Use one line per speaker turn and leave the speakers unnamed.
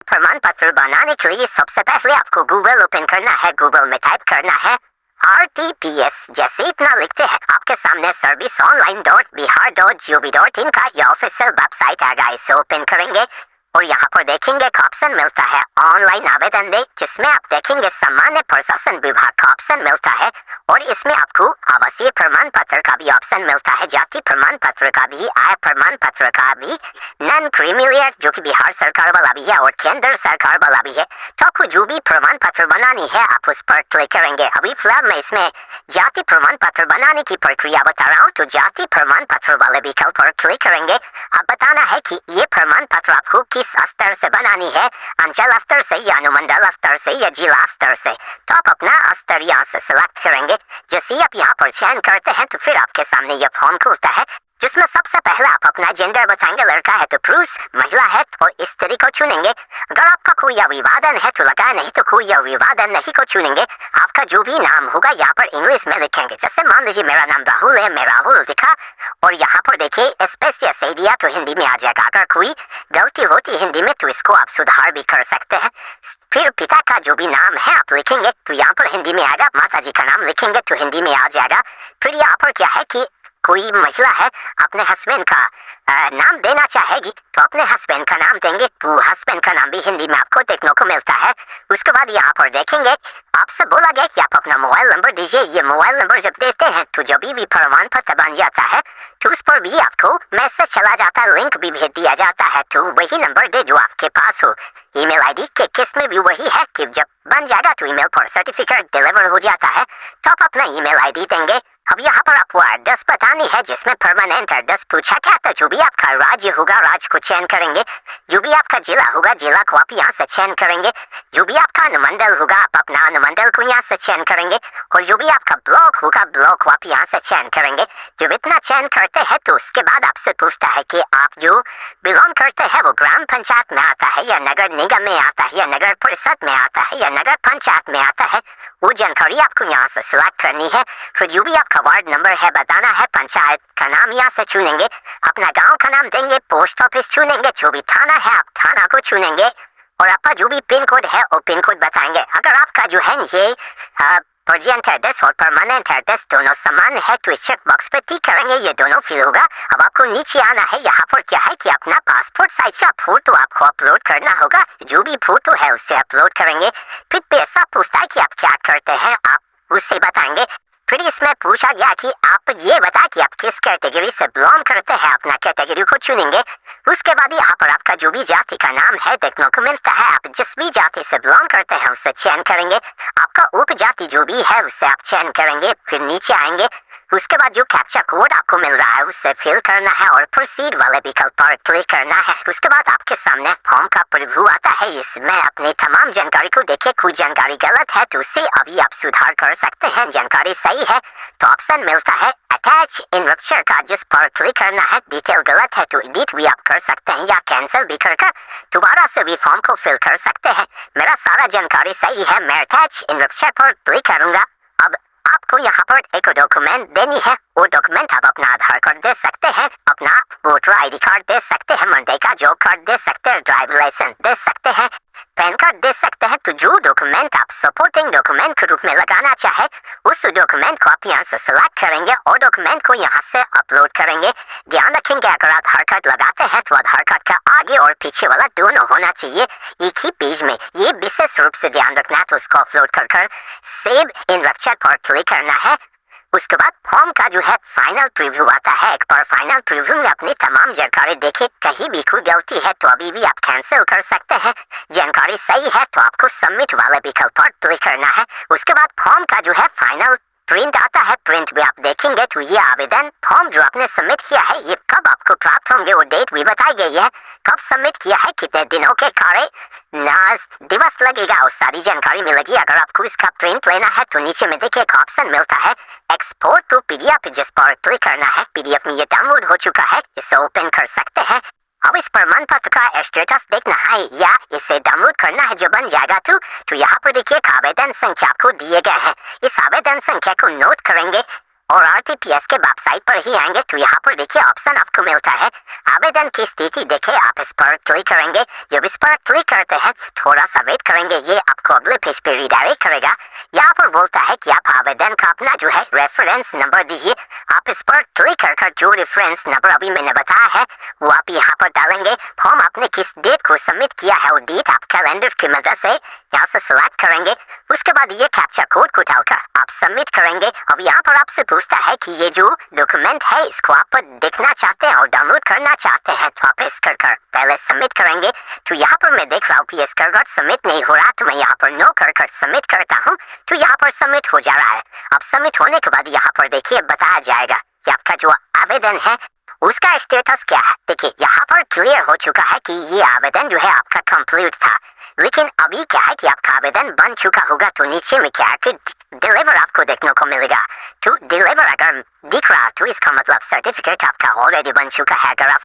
प्रमाण पत्र बनाने के लिए सबसे पहले आपको गूगल ओपन करना है। गूगल में टाइप करना है RTPS। जैसे इतना लिखते हैं आपके सामने serviceonline.bihar.gov.in का यह ऑफिशियल वेबसाइट आएगा। इसे ओपन करेंगे और यहाँ पर देखेंगे एक ऑप्शन मिलता है ऑनलाइन आवेदन दे, जिसमें आप देखेंगे सामान्य प्रशासन विभाग का ऑप्शन मिलता है और इसमें आपको आवासीय प्रमाण पत्र का भी ऑप्शन मिलता है, जाति प्रमाण पत्र का भी, आय प्रमाण पत्र का भी, नॉन क्रीमिलियर जो कि बिहार सरकार वाला भी है और केंद्र सरकार वाला भी है। तो आपको जो भी प्रमाण पत्र बनानी है आप उस पर क्लिक करेंगे। अभी फिलहाल मैं इसमें जाति प्रमाण पत्र बनाने की प्रक्रिया बता रहा हूँ, तो जाति प्रमाण पत्र वाले विकल्प पर क्लिक करेंगे। आप बताना है कि ये प्रमाण पत्र आपको किस स्तर से बनानी है, अंचल स्तर से या अनुमंडल स्तर से या जिला स्तर से। तो आप अपना स्तर यहाँ से सिलेक्ट करेंगे। जैसे ही आप यहाँ पर चयन करते हैं तो फिर आपके सामने यह फॉर्म खुलता है, जिसमें सबसे पहले आप अपना जेंडर बताएंगे, लड़का है तो पुरुष, महिला है तो स्त्री को चुनेंगे। अगर आपका कोई अभिवादन है तो लगाए, नहीं तो कोई अभिवादन नहीं को चुनेंगे। आपका जो भी नाम होगा यहाँ पर इंग्लिश में लिखेंगे। जैसे मान लीजिए मेरा नाम राहुल है, मैं राहुल लिखा और यहाँ पर देखिए स्पेस या सही दिया तो हिंदी में आ जाएगा। अगर कोई गलती होती हिंदी में तो इसको आप सुधार भी कर सकते हैं। फिर पिता का जो भी नाम है आप लिखेंगे तो यहाँ पर हिंदी में आएगा। माता जी का नाम लिखेंगे तो हिंदी में आ जाएगा। फिर यहाँ पर क्या है कि कोई महिला है अपने हस्बैंड का नाम देना चाहेगी तो अपने हस्बैंड का नाम देंगे, तो हस्बैंड का नाम भी हिंदी में आपको देखने को मिलता है। उसके बाद यहाँ पर देखेंगे आपसे बोला गया कि आप अपना मोबाइल नंबर दीजिए। ये मोबाइल नंबर जब देते हैं तो जब भी प्रमाण पत्र बन जाता है तो उस पर भी आपको मैसेज चला जाता है, लिंक भी भेज दिया जाता है। तो वही नंबर दे जो आपके पास हो। ईमेल आईडी के केस में भी वही है कि जब बन जाएगा तो ईमेल पर सर्टिफिकेट डिलीवर हो जाता है, तो आप अपना ईमेल आईडी देंगे। अब यहाँ पर आपको एड्रेस बतानी है, जिसमें परमानेंट एड्रेस पूछा क्या था। जो भी आपका राज्य होगा राज्य को चयन करेंगे, जो भी आपका जिला होगा जिला को आप यहाँ से चयन करेंगे, जो भी आपका अनुमंडल होगा आप अपना अनुमंडल को यहाँ से चयन करेंगे और जो भी आपका ब्लॉक होगा ब्लॉक को आप यहाँ से चयन करेंगे। जब इतना चयन करते हैं तो उसके बाद आपसे पूछता है कि आप जो बिलोंग करते हैं वो ग्राम पंचायत में आता है या नगर निगम में आता है या नगर परिषद में आता है या नगर पंचायत में आता है। वो जानकारी आपको यहाँ से सिलेक्ट करनी है। फिर जो भी आपका वार्ड नंबर है बताना है, पंचायत का नाम यहाँ से चुनेंगे, अपना गांव का नाम देंगे, पोस्ट ऑफिस चुनेंगे, जो भी थाना है आप थाना को चुनेंगे और आपका जो भी पिन कोड है वो पिन कोड बताएंगे। अगर आपका जो है ये प्रेजेंट एड्रेस और परमानेंट एड्रेस दोनों समान है तो इस चेक बॉक्स पे टिक करेंगे, ये दोनों फिल होगा। अब आपको नीचे आना है। यहाँ पर क्या है कि अपना पासपोर्ट साइज का फोटो आपको अपलोड करना होगा। जो भी फोटो है उससे अपलोड करेंगे। फिर पैसा पूछता है कि आप क्या करते हैं, आप उससे बताएंगे। फिर इसमें पूछा गया कि आप ये बताएं कि आप किस कैटेगरी से बिलोंग करते हैं, अपना कैटेगरी को चुनेंगे। उसके बाद यहाँ पर आपका जो भी जाति का नाम है देखने को मिलता है। आप जिस भी जाति से बिलोंग करते हैं उससे चयन करेंगे। आपका उपजाति जो भी है उससे आप चयन करेंगे। फिर नीचे आएंगे। उसके बाद जो कैप्चा कोड आपको मिल रहा है उससे फिल करना है और प्रोसीड वाले विकल्प पर क्लिक करना है। उसके बाद आपके सामने फॉर्म का प्रीव्यू आता है। इसमें अपनी तमाम जानकारी को देखे, कोई जानकारी गलत है तो उससे अभी आप सुधार कर सकते हैं। जानकारी सही है तो ऑप्शन मिलता है अटैच इन रप्चर का, जिस पर क्लिक करना है। डिटेल गलत है तो एडिट भी आप कर सकते हैं या कैंसिल भी कर दोबारा से भी फॉर्म को फिल कर सकते हैं। मेरा सारा जानकारी सही है, मैं अटैच इन रप्चर पर क्लिक करूंगा। अब आपको यहाँ पर एक डॉक्यूमेंट देनी है। वो डॉक्यूमेंट आप अपना आधार कार्ड दे सकते हैं, अपना वोटर आईडी कार्ड दे सकते हैं, मनरेगा जॉब कार्ड दे सकते हैं, ड्राइविंग लाइसेंस दे सकते हैं, पैन कार्ड दे सकते हैं। तो जो डॉक्यूमेंट आप सपोर्टिंग डॉक्यूमेंट के रूप में लगाना चाहे उस डॉक्यूमेंट को आप यहाँ से सिलेक्ट करेंगे और डॉक्यूमेंट को यहाँ से अपलोड करेंगे। ध्यान रखेंगे अगर आधार कार्ड लगाते हैं तो आधार कार्ड का आगे और पीछे वाला दोनों होना चाहिए एक ही पेज में। ये विशेष रूप से ध्यान रखना है। तो उसको अपलोड कर सेव इन रप्चर पर क्लिक करना है। उसके बाद फॉर्म का जो है फाइनल प्रीव्यू आता है। एक बार फाइनल प्रीव्यू में अपनी तमाम जानकारी देखे, कहीं भी कोई गलती है तो अभी भी आप कैंसिल कर सकते हैं। जानकारी सही है तो आपको सबमिट वाले विकल्प पर क्लिक करना है। उसके बाद फॉर्म का जो है फाइनल प्रिंट आता है। प्रिंट भी आप देखेंगे तो ये आवेदन फॉर्म जो आपने सबमिट किया है ये कब आपको प्राप्त होंगे वो डेट भी बताई गई है। कब सबमिट किया है, कितने दिनों के कार्य दिवस लगेगा और सारी जानकारी मिलेगी। अगर आपको इसका प्रिंट लेना है तो नीचे में देखिए एक ऑप्शन मिलता है एक्सपोर्ट टू पीडीएफ, जिस पर क्लिक करना है। पीडीएफ में ये डाउनलोड हो चुका है, इसे ओपन कर सकते हैं। अब इस प्रमाण पत्र का स्टेटस देखना है या इसे डाउनलोड करना है। जो बन जाएगा तो यहाँ पर देखिए आवेदन संख्या को दिए गए हैं। इस आवेदन संख्या को नोट करेंगे और RTPS के वेबसाइट पर ही आएंगे तो यहाँ पर देखिए ऑप्शन आपको मिलता है आवेदन की स्थिति। देखिए आप इस पर क्लिक करेंगे, जब इस पर क्लिक करते हैं थोड़ा सा वेट करेंगे, ये आपको अगले पेज पे रिडायरेक्ट करेगा। यहाँ पर बोलता है कि आप आवेदन का अपना जो है रेफरेंस नंबर दीजिए। आप इस पर क्लिक कर जो रेफरेंस नंबर अभी मैंने बताया है वो आप यहाँ पर डालेंगे। फॉर्म आपने किस डेट को सबमिट किया है वो डेट आप कैलेंडर की मदद से यहाँ से सिलेक्ट करेंगे। उसके बाद ये कैप्चा कोड को डालकर आप सबमिट करेंगे। अब यहाँ पर आपसे पूछता है कि ये जो डॉक्यूमेंट है इसको आप देखना चाहते हैं और डाउनलोड करना चाहते हैं तो आप इस कर पहले सबमिट करेंगे। तो यहाँ पर मैं देख रहा हूँ कि इस कर सबमिट नहीं हो रहा, तो मैं यहाँ पर नो कर सबमिट करता हूँ तो यहाँ पर सबमिट हो जा रहा है। अब सबमिट होने के बाद यहाँ पर देखिए बताया जाएगा कि आपका जो आवेदन है उसका स्टेटस क्या है। देखिए यहाँ पर क्लियर हो चुका है कि ये आवेदन जो है आपका कंप्लीट था, लेकिन अभी क्या है कि आपका आवेदन बन चुका होगा तो नीचे में क्या है कि डिलीवर आपको देखने को मिलेगा। तो डिलीवर अगर दिख रहा तो इसका मतलब सर्टिफिकेट आपका ऑलरेडी बन चुका है। अगर आप